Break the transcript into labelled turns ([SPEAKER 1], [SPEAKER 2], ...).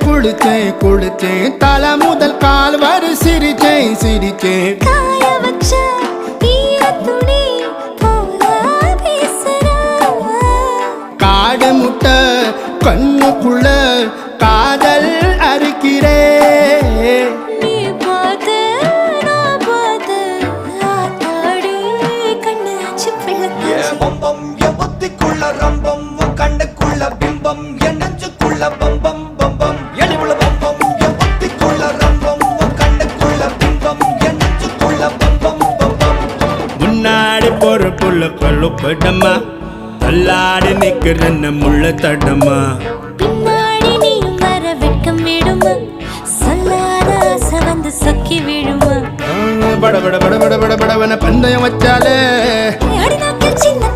[SPEAKER 1] குளிச்சேன் குளிச்சேன் தலை முதல் கால் வரை சிரிச்சேன் சிரிச்சேன்
[SPEAKER 2] காய வச்ச ஈரத்துணி போல பேசுற
[SPEAKER 1] காடு முட்டை கண்ணுக்குள்ள காதல் அறுக்கிறே
[SPEAKER 2] நீ பார்த்து நான் பார்த்து ஆத்தாடி கண்ணு ஆச்சு பிள்ளை
[SPEAKER 3] பம்பம் என் புத்திக்குள்ள ரம்பம் உன் கண்ணுக்குள்ள பிம்பம் என் நெஞ்சுக்குள்ள பம்பம் பம்பம் எளிவுள்ள பம்பம் என் புத்திக்குள்ள ரம்பம் உன் கண்ணுக்குள்ள பிம்பம் என் நெஞ்சுக்குள்ள பம்பம் பம்பம்
[SPEAKER 1] முன்னாடி போற புள்ள கழுப்படமா தள்ளாடி நிக்கிறன்ன முள்ள தடமா
[SPEAKER 2] பின்னாடி நீயும் வர வெட்கம் விடுமா சொல்லாத ஆசை வந்து சொக்கி விடுமா
[SPEAKER 1] பட பட பட பட பட படவன பந்தயம் வச்சாலே
[SPEAKER 2] அடி நாக்கில் சின்ன